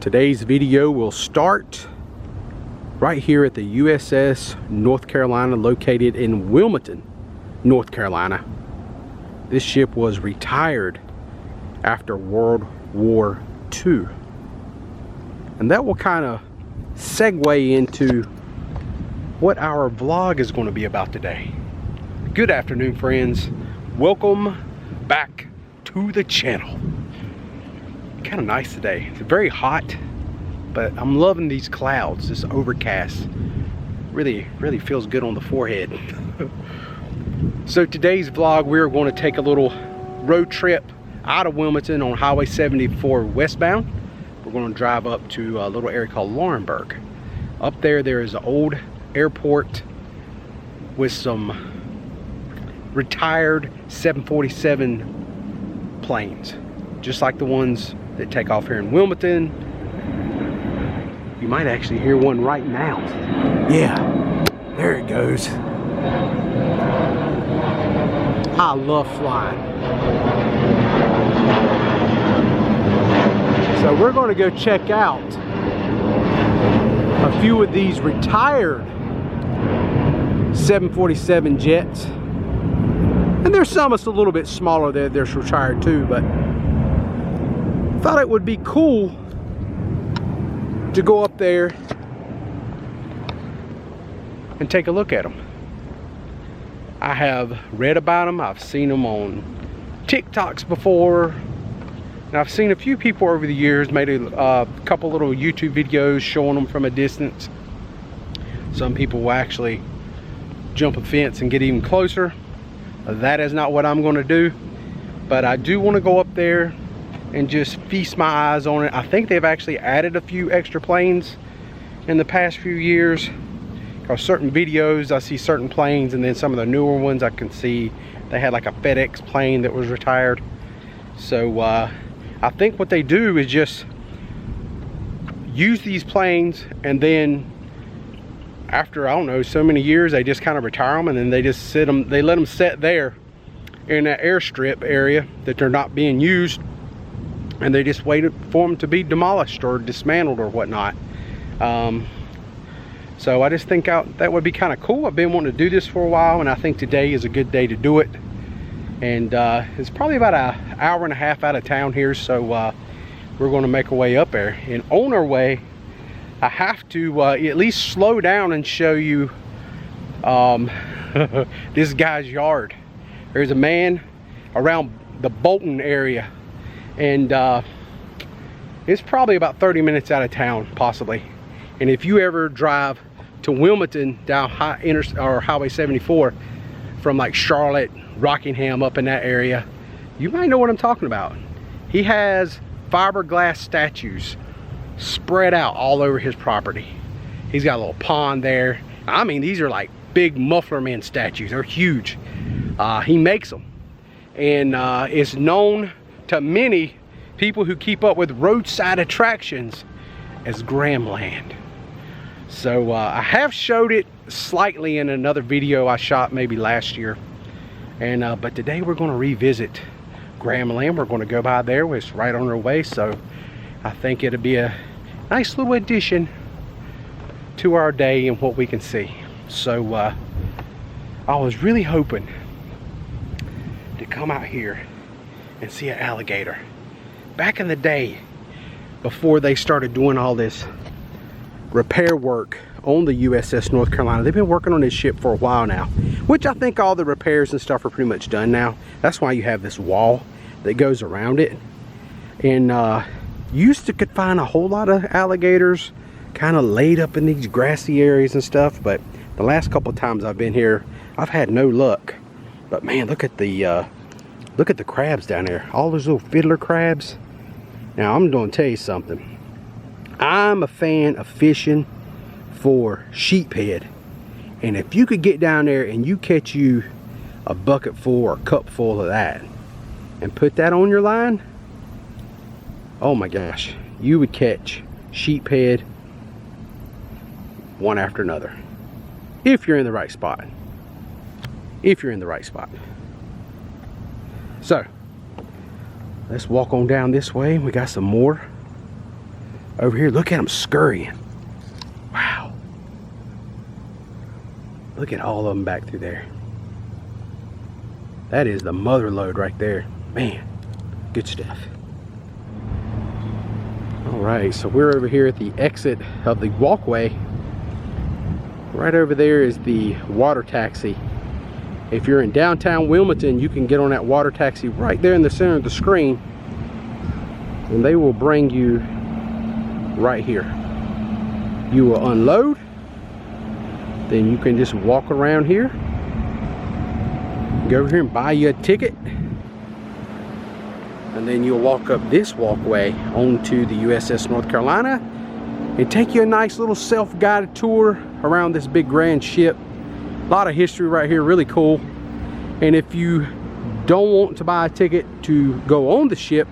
Today's video will start right here at the USS North Carolina, located in Wilmington, North Carolina. This ship was retired after World War II. And that will kind of segue into what our vlog is going to be about today. Good afternoon, friends. Welcome back to the channel. Kind of nice today. It's very hot, but I'm loving these clouds. This overcast really feels good on the forehead. So today's vlog, we're going to take a little road trip out of Wilmington on Highway 74 westbound. We're going to drive up to a little area called Laurinburg. Up there is an old airport with some retired 747 planes, just like the ones that take off here in Wilmington. You might actually hear one right now. Yeah, there it goes. I love flying. So we're going to go check out a few of these retired 747 jets. And there's some that's a little bit smaller there that's retired too, but thought it would be cool to go up there and take a look at them. I have read about them, I've seen them on TikToks before, and I've seen a few people over the years made a couple little YouTube videos showing them from a distance. Some people will actually jump a fence and get even closer. That is not what I'm going to do, but I do want to go up there and just feast my eyes on it. I think they've actually added a few extra planes in the past few years. Because certain videos, I see certain planes, and then some of the newer ones I can see they had like a FedEx plane that was retired. So I think what they do is just use these planes, and then after, I don't know, so many years, they just kind of retire them, and then they just sit them, they let them sit there in that airstrip area that they're not being used, and they just waited for them to be demolished or dismantled or whatnot. So I just think that would be kind of cool. I've been wanting to do this for a while, and I think today is a good day to do it. And it's probably about an hour and a half out of town here, so we're going to make our way up there. And on our way, I have to at least slow down and show you this guy's yard. There's a man around the Bolton area, and it's probably about 30 minutes out of town, possibly. And if you ever drive to Wilmington down Highway 74 from like Charlotte, Rockingham, up in that area, you might know what I'm talking about. He has fiberglass statues spread out all over his property. He's got a little pond there. I mean, these are like big Muffler Man statues. They're huge. He makes them, and it's known to many people who keep up with roadside attractions as Gramland. So I have showed it slightly in another video I shot maybe last year, and but today we're going to revisit Gramland. We're going to go by there. It's right on our way, so I think it'll be a nice little addition to our day and what we can see. So I was really hoping to come out here and see an alligator. Back in the day, before they started doing all this repair work on the USS North Carolina, they've been working on this ship for a while now, which I think all the repairs and stuff are pretty much done now. That's why you have this wall that goes around it. And you used to could find a whole lot of alligators kind of laid up in these grassy areas and stuff, but the last couple of times I've been here, I've had no luck. But man, look at the crabs down there, all those little fiddler crabs. Now I'm going to tell you something. I'm a fan of fishing for sheephead, and if you could get down there and you catch you a bucket full or a cup full of that and put that on your line, oh my gosh, you would catch sheephead one after another, if you're in the right spot. So let's walk on down this way. We got some more over here. Look at them scurrying. Wow. Look at all of them back through there. That is the mother lode right there. Man, good stuff. All right, so we're over here at the exit of the walkway. Right over there is the water taxi. If you're in downtown Wilmington, you can get on that water taxi right there in the center of the screen, and they will bring you right here. You will unload, then you can just walk around here, go over here and buy you a ticket, and then you'll walk up this walkway onto the USS North Carolina and take you a nice little self-guided tour around this big grand ship. A lot of history right here, really cool. And if you don't want to buy a ticket to go on the ship,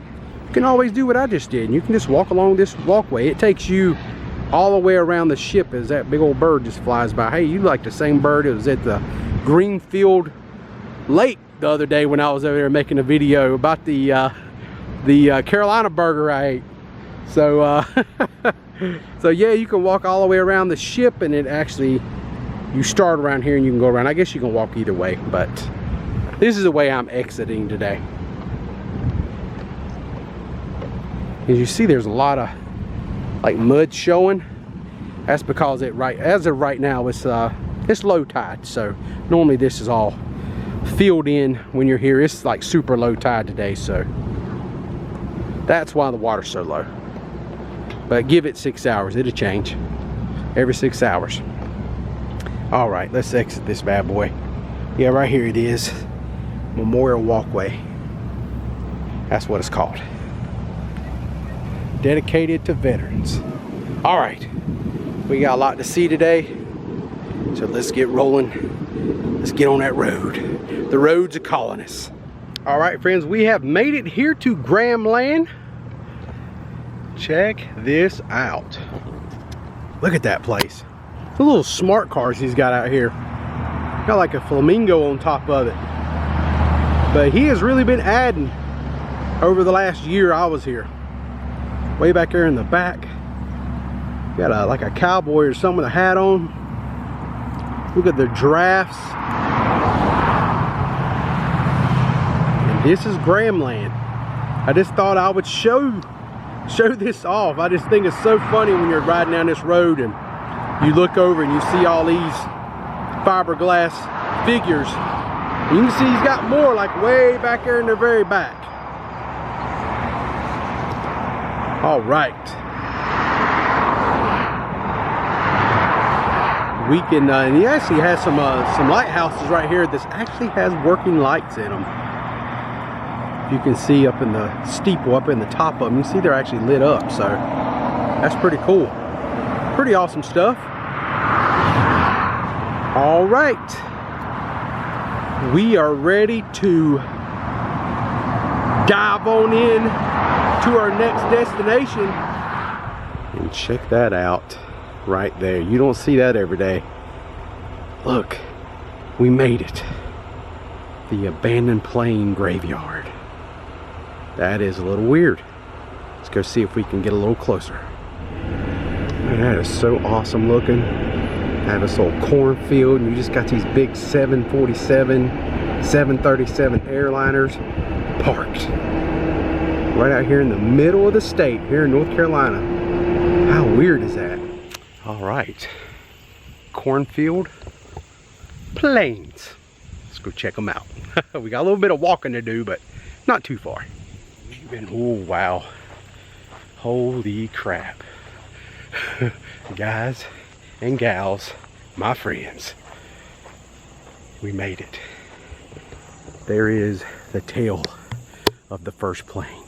you can always do what I just did. You can just walk along this walkway. It takes you all the way around the ship as that big old bird just flies by. Hey, you like the same bird. It was at the Greenfield Lake the other day when I was over there making a video about the Carolina burger I ate. So, so yeah, you can walk all the way around the ship, and it actually, you start around here and you can go around. I guess you can walk either way, but this is the way I'm exiting today. As you see, there's a lot of like mud showing. That's because as of right now, it's low tide. So normally this is all filled in when you're here. It's like super low tide today, so that's why the water's so low. But give it 6 hours, it'll change every 6 hours. All right, let's exit this bad boy. Yeah, right here it is. Memorial Walkway. That's what it's called. Dedicated to veterans. All right, we got a lot to see today, so let's get rolling. Let's get on that road. The roads are calling us. All right, friends, we have made it here to Graham Land. Check this out. Look at that place. The little smart cars he's got out here. Got like a flamingo on top of it. But he has really been adding over the last year I was here. Way back there in the back, got like a cowboy or something with a hat on. Look at the giraffes. And this is Graham Land. I just thought I would show this off. I just think it's so funny when you're riding down this road and you look over and you see all these fiberglass figures. And you can see he's got more like way back there in the very back. All right. We can, and he actually has some lighthouses right here that actually has working lights in them. You can see up in the steeple, up in the top of them, you see they're actually lit up, so that's pretty cool. Pretty awesome stuff. All right, we are ready to dive on in to our next destination. And check that out right there. You don't see that every day. Look, we made it. The abandoned plane graveyard. That is a little weird. Let's go see if we can get a little closer. Man, that is so awesome looking. Have this old cornfield, and you just got these big 747, 737 airliners parked right out here in the middle of the state here in North Carolina. How weird is that? All right, Cornfield planes. Let's go check them out. We got a little bit of walking to do, but not too far. Oh wow, holy crap. Guys and gals, my friends, we made it. There is the tail of the first plane.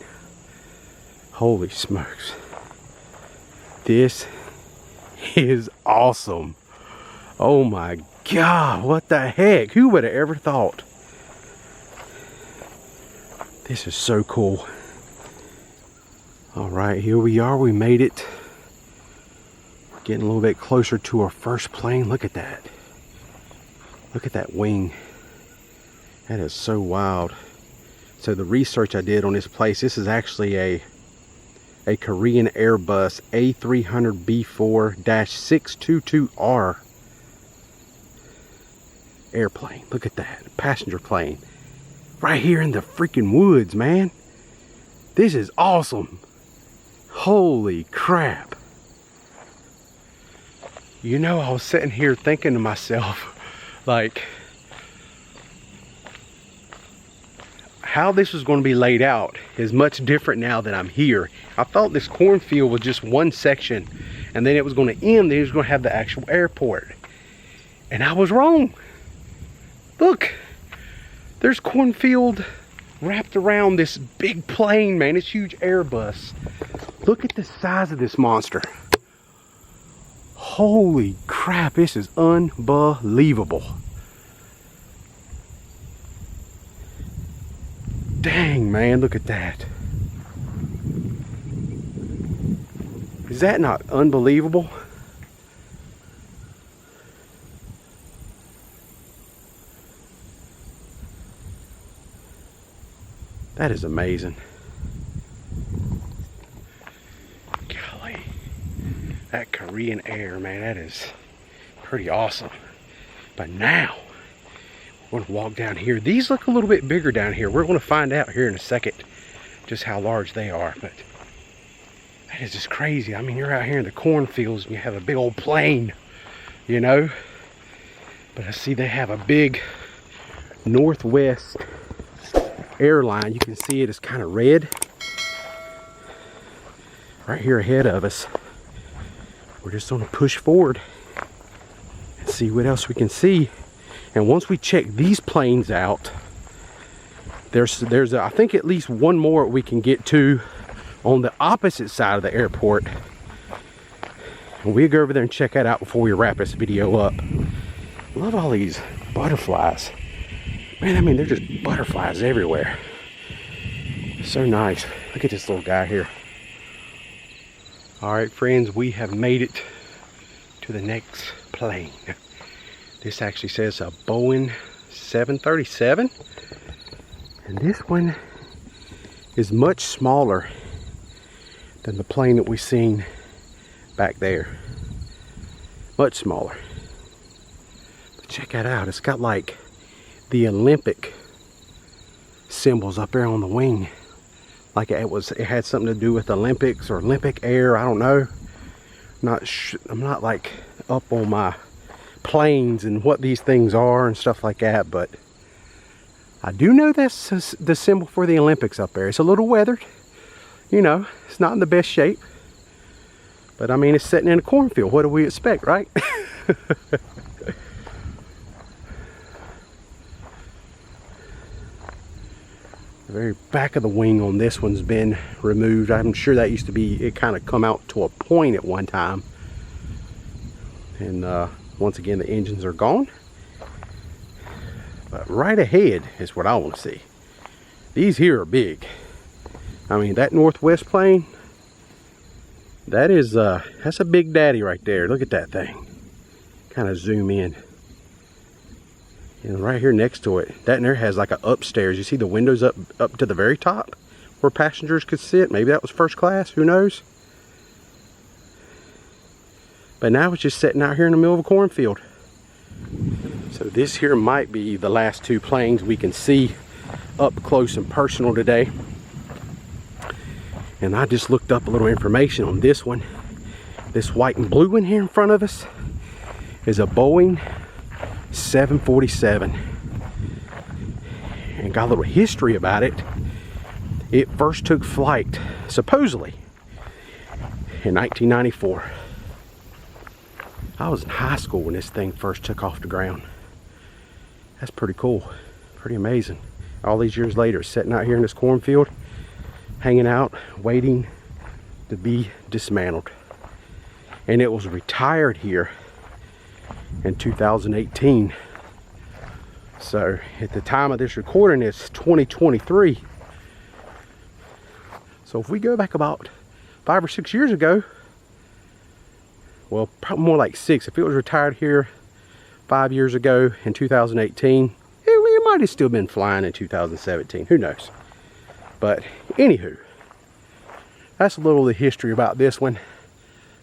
Holy smokes, this is awesome. Oh my God, what the heck? Who would have ever thought? This is so cool. All right, here we are, we made it. We're getting a little bit closer to our first plane. Look at that. Look at that wing. That is so wild. So the research I did on this place, this is actually a a Korean Airbus A300B4-622R airplane. Look at that, passenger plane. Right here in the freaking woods, man. This is awesome. Holy crap. You know, I was sitting here thinking to myself, like, how this was going to be laid out is much different now that I'm here. I thought this cornfield was just one section, and then it was going to end, then it was going to have the actual airport. And I was wrong. Look, there's cornfield wrapped around this big plane, man. This huge Airbus. Look at the size of this monster. Holy crap, this is unbelievable. Dang, man, look at that. Is that not unbelievable? That is amazing. Golly. That Korean air, man, that is pretty awesome. But now, we're going to walk down here. These look a little bit bigger down here. We're going to find out here in a second just how large they are. But that is just crazy. I mean, you're out here in the cornfields and you have a big old plane, you know. But I see they have a big Northwest airline. You can see it is kind of red right here ahead of us. We're just going to push forward and see what else we can see. And once we check these planes out, there's I think at least one more we can get to on the opposite side of the airport, and we'll go over there and check that out before we wrap this video up. Love all these butterflies, man. I mean, they're just butterflies everywhere. So nice. Look at this little guy here. All right, friends, we have made it to the next plane. This actually says a Boeing 737, and this one is much smaller than the plane that we seen back there. Much smaller. But check that out. It's got like the Olympic symbols up there on the wing. Like it had something to do with Olympics or Olympic air. I don't know. I'm not like up on my planes and what these things are and stuff like that, but I do know that's the symbol for the Olympics up there. It's a little weathered, you know, it's not in the best shape, but I mean, it's sitting in a cornfield. What do we expect, right? The very back of the wing on this one's been removed. I'm sure that used to be, it kind of come out to a point at one time, and once again the engines are gone. But right ahead is what I want to see. These here are big. I mean, that Northwest plane, that is that's a big daddy right there. Look at that thing. Kind of zoom in. And right here next to it, that in there has like a upstairs. You see the windows up to the very top where passengers could sit. Maybe that was first class, who knows? But now it's just sitting out here in the middle of a cornfield. So this here might be the last two planes we can see up close and personal today. And I just looked up a little information on this one. This white and blue one here in front of us is a Boeing 747, and got a little history about it. It first took flight supposedly in 1994. I was in high school when this thing first took off the ground. That's pretty cool, pretty amazing. All these years later, sitting out here in this cornfield, hanging out, waiting to be dismantled. And it was retired here in 2018. So at the time of this recording, it's 2023. So if we go back about 5 or 6 years ago, well, probably more like 6. If it was retired here 5 years ago in 2018, it might have still been flying in 2017. Who knows? But anywho, that's a little of the history about this one.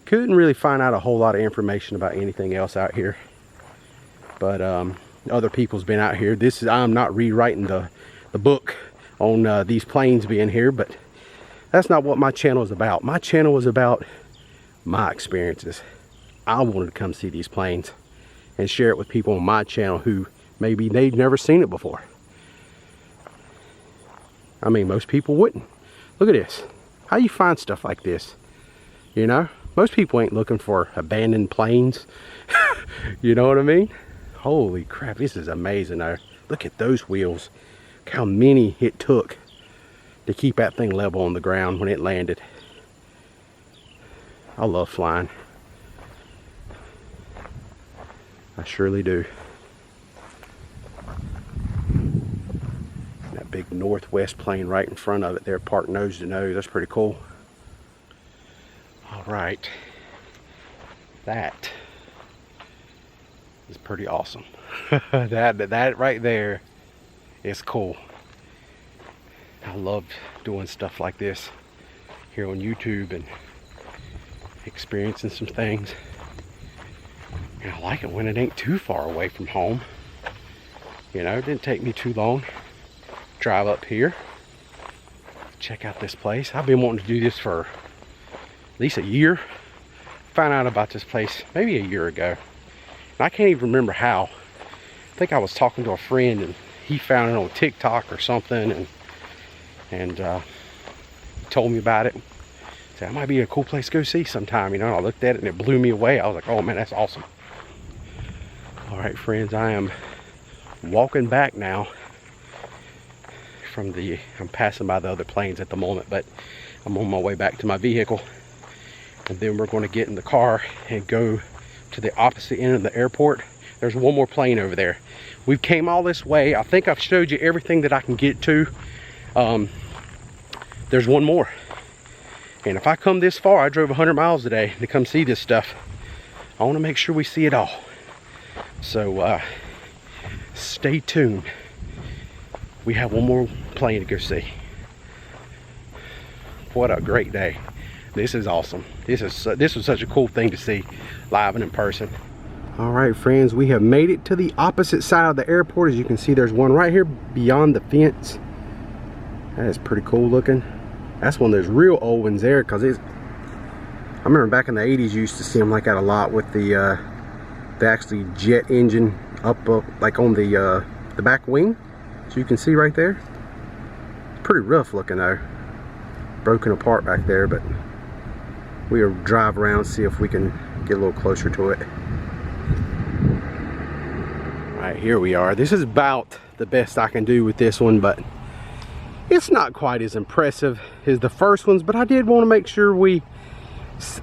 Couldn't really find out a whole lot of information about anything else out here, but other people's been out here. I'm not rewriting the book on these planes being here, but that's not what my channel is about. My channel is about my experiences. I wanted to come see these planes and share it with people on my channel who maybe they'd never seen it before. I mean, most people wouldn't. Look at this. How you find stuff like this? You know, most people ain't looking for abandoned planes. You know what I mean? Holy crap, this is amazing though. Look at those wheels. Look how many it took to keep that thing level on the ground when it landed. I love flying. I surely do. That big Northwest plane right in front of it there, parked nose to nose. That's pretty cool. All right. That is pretty awesome. that right there is cool. I love doing stuff like this here on YouTube and experiencing some things. And I like it when it ain't too far away from home. You know, it didn't take me too long. Drive up here, check out this place. I've been wanting to do this for at least a year. Found out about this place maybe a year ago. And I can't even remember how. I think I was talking to a friend and he found it on TikTok or something and told me about it. Said, that might be a cool place to go see sometime, you know. And I looked at it and it blew me away. I was like, oh man, that's awesome. All right, friends, I am walking back now from I'm passing by the other planes at the moment, but I'm on my way back to my vehicle. And then we're going to get in the car and go to the opposite end of the airport. There's one more plane over there. We came all this way. I think I've showed you everything that I can get to. There's one more. And if I come this far, I drove 100 miles today to come see this stuff. I want to make sure we see it all. So stay tuned. We have one more plane to go see. What a great day. This is awesome. This was such a cool thing to see live and in person. All right, friends, we have made it to the opposite side of the airport. As you can see, there's one right here beyond the fence. That is pretty cool looking. That's one of those real old ones there, because I remember back in the 80s you used to see them like that a lot with the actually jet engine up like on the back wing. So you can see right there. Pretty rough looking though. Broken apart back there, but we'll drive around, see if we can get a little closer to it. Right, here we are. This is about the best I can do with this one, but it's not quite as impressive as the first ones, but I did want to make sure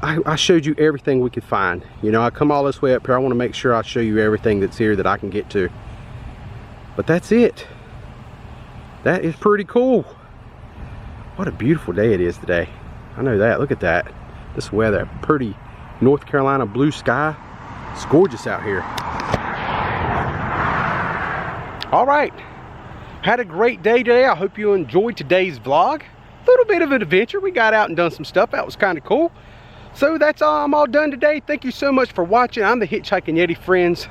I showed you everything we could find. You know, I come all this way up here, I want to make sure I show you everything that's here that I can get to. But that's it. That is pretty cool. What a beautiful day it is today. I know that. Look at that. This weather, pretty North Carolina blue sky. It's gorgeous out here. All right. Had a great day today. I hope you enjoyed today's vlog. A little bit of an adventure. We got out and done some stuff. That was kind of cool. So that's all. I'm all done today. Thank you so much for watching. I'm the Hitchhiking Yeti, friends.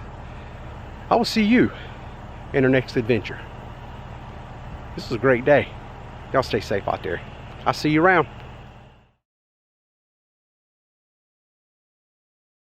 I will see you in our next adventure. This was a great day. Y'all stay safe out there. I'll see you around.